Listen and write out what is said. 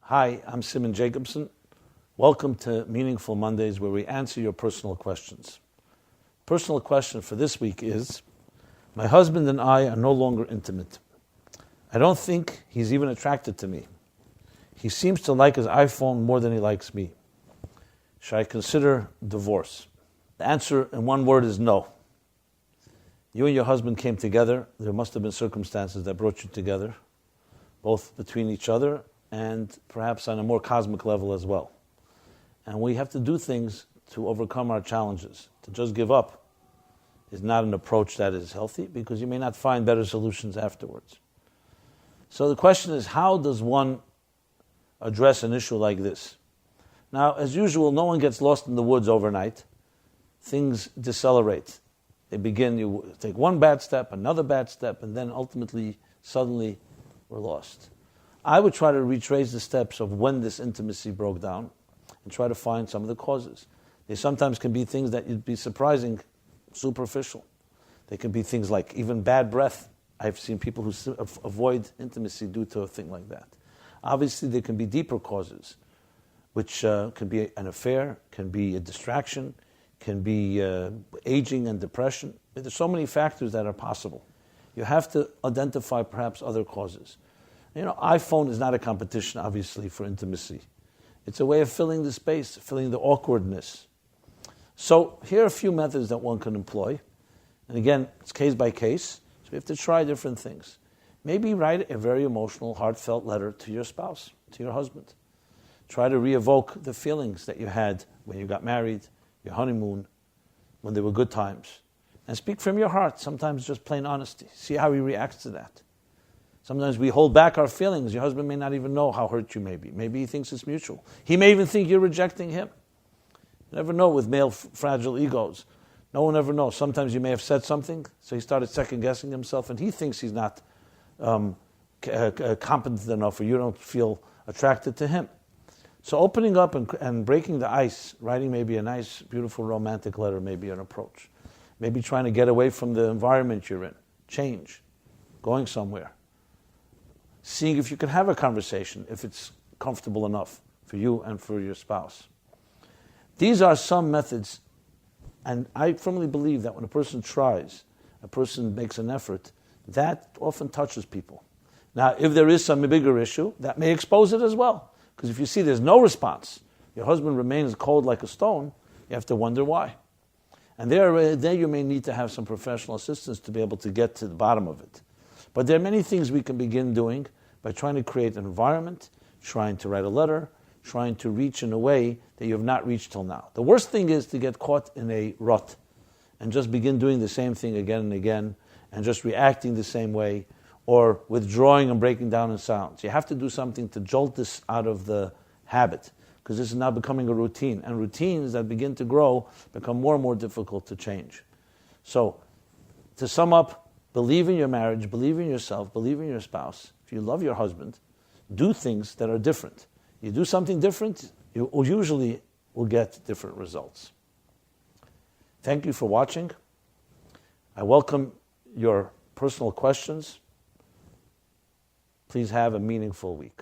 Hi, I'm Simon Jacobson. Welcome to Meaningful Mondays, where we answer your personal questions. Personal question for this week is, my husband and I are no longer intimate. I don't think he's even attracted to me. He seems to like his iPhone more than he likes me. Should I consider divorce? The answer in one word is no. You and your husband came together. There must have been circumstances that brought you together, both between each other and perhaps on a more cosmic level as well. And we have to do things to overcome our challenges. To just give up is not an approach that is healthy, because you may not find better solutions afterwards. So the question is, how does one address an issue like this? Now, as usual, no one gets lost in the woods overnight. Things decelerate. They begin, you take one bad step, another bad step, and then ultimately, suddenly, we're lost. I would try to retrace the steps of when this intimacy broke down and try to find some of the causes. They sometimes can be things that you'd be surprising, superficial. They can be things like even bad breath. I've seen people who avoid intimacy due to a thing like that. Obviously, there can be deeper causes, which can be an affair, can be a distraction, can be aging and depression. There's so many factors that are possible. You have to identify perhaps other causes. iPhone is not a competition, obviously, for intimacy. It's a way of filling the space, filling the awkwardness. So here are a few methods that one can employ. And again, it's case by case, so you have to try different things. Maybe write a very emotional, heartfelt letter to your spouse, to your husband. Try to re-evoke the feelings that you had when you got married, your honeymoon, when there were good times. And speak from your heart, sometimes just plain honesty. See how he reacts to that. Sometimes we hold back our feelings. Your husband may not even know how hurt you may be. Maybe he thinks it's mutual. He may even think you're rejecting him. You never know with male fragile egos. No one ever knows. Sometimes you may have said something, so he started second-guessing himself, and he thinks he's not competent enough, or you don't feel attracted to him. So opening up and breaking the ice, writing maybe a nice, beautiful, romantic letter may be an approach. Maybe trying to get away from the environment you're in. Change. Going somewhere. Seeing if you can have a conversation, if it's comfortable enough for you and for your spouse. These are some methods, and I firmly believe that when a person tries, a person makes an effort, that often touches people. Now, if there is some bigger issue, that may expose it as well. Because if you see there's no response, your husband remains cold like a stone, you have to wonder why. And there you may need to have some professional assistance to be able to get to the bottom of it. But there are many things we can begin doing by trying to create an environment, trying to write a letter, trying to reach in a way that you have not reached till now. The worst thing is to get caught in a rut and just begin doing the same thing again and again and just reacting the same way, or withdrawing and breaking down in silence. You have to do something to jolt this out of the habit, because this is now becoming a routine. And routines that begin to grow become more and more difficult to change. So, to sum up, believe in your marriage, believe in yourself, believe in your spouse. If you love your husband, do things that are different. You do something different, you usually will get different results. Thank you for watching. I welcome your personal questions. Please have a meaningful week.